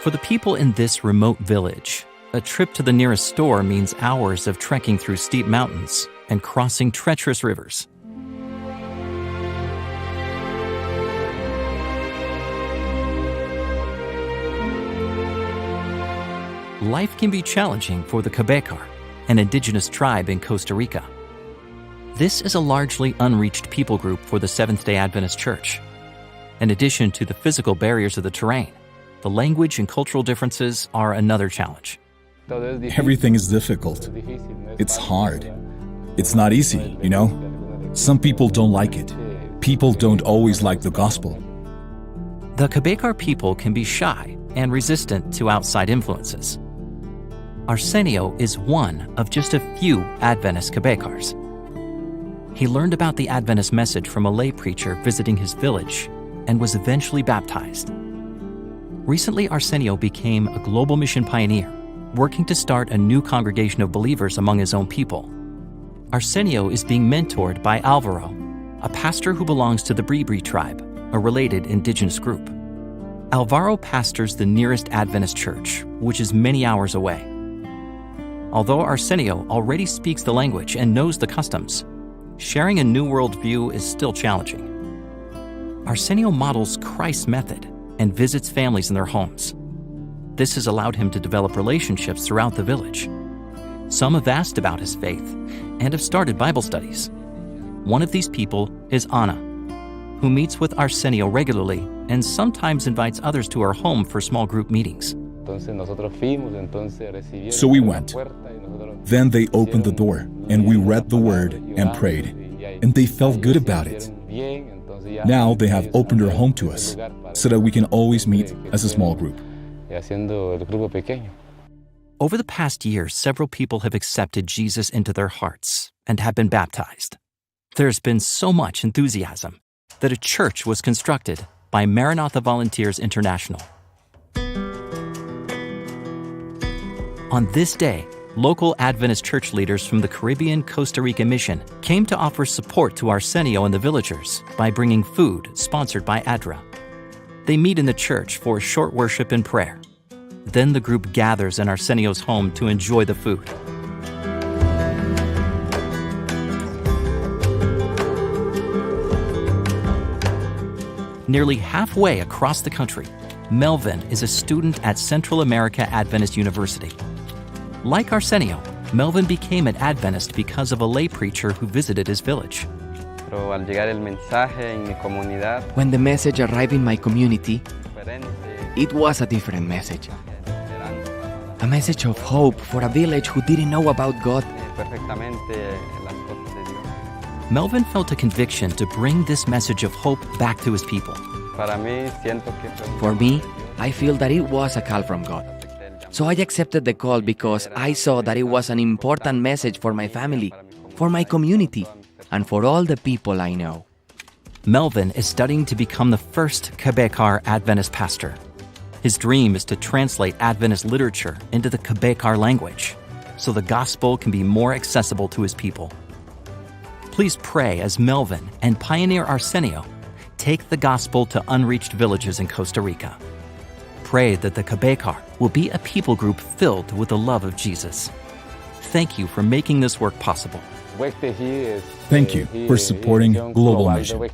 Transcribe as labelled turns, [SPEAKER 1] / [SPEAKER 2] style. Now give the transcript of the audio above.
[SPEAKER 1] For the people in this remote village, a trip to the nearest store means hours of trekking through steep mountains and crossing treacherous rivers. Life can be challenging for the Cabécar, an indigenous tribe in Costa Rica. This is a largely unreached people group for the Seventh-day Adventist Church. In addition to the physical barriers of the terrain, the language and cultural differences are another challenge.
[SPEAKER 2] Everything is difficult. It's hard. It's not easy, you know? Some people don't like it. People don't always like the gospel.
[SPEAKER 1] The Cabécar people can be shy and resistant to outside influences. Arsenio is one of just a few Adventist Cabécars. He learned about the Adventist message from a lay preacher visiting his village and was eventually baptized. Recently, Arsenio became a global mission pioneer, working to start a new congregation of believers among his own people. Arsenio is being mentored by Alvaro, a pastor who belongs to the Bribri tribe, a related indigenous group. Alvaro pastors the nearest Adventist church, which is many hours away. Although Arsenio already speaks the language and knows the customs, sharing a new worldview is still challenging. Arsenio models Christ's method and visits families in their homes. This has allowed him to develop relationships throughout the village. Some have asked about his faith and have started Bible studies. One of these people is Ana, who meets with Arsenio regularly and sometimes invites others to her home for small group meetings.
[SPEAKER 2] So we went. Then they opened the door, and we read the word and prayed, and they felt good about it. Now they have opened their home to us, so that we can always meet as a small group.
[SPEAKER 1] Over the past year, several people have accepted Jesus into their hearts and have been baptized. There's been so much enthusiasm that a church was constructed by Maranatha Volunteers International. On this day, local Adventist church leaders from the Caribbean Costa Rica Mission came to offer support to Arsenio and the villagers by bringing food sponsored by ADRA. They meet in the church for a short worship and prayer. Then the group gathers in Arsenio's home to enjoy the food. Nearly halfway across the country, Melvin is a student at Central America Adventist University. Like Arsenio, Melvin became an Adventist because of a lay preacher who visited his village.
[SPEAKER 3] When the message arrived in my community, it was a different message. A message of hope for a village who didn't know about God.
[SPEAKER 1] Melvin felt a conviction to bring this message of hope back to his people.
[SPEAKER 3] For me, I feel that it was a call from God. So I accepted the call because I saw that it was an important message for my family, for my community, and for all the people I know.
[SPEAKER 1] Melvin is studying to become the first Cabécar Adventist pastor. His dream is to translate Adventist literature into the Cabécar language, so the gospel can be more accessible to his people. Please pray as Melvin and pioneer Arsenio take the gospel to unreached villages in Costa Rica. Pray that the Cabécar will be a people group filled with the love of Jesus. Thank you for making this work possible.
[SPEAKER 2] Thank you for supporting Global Mission.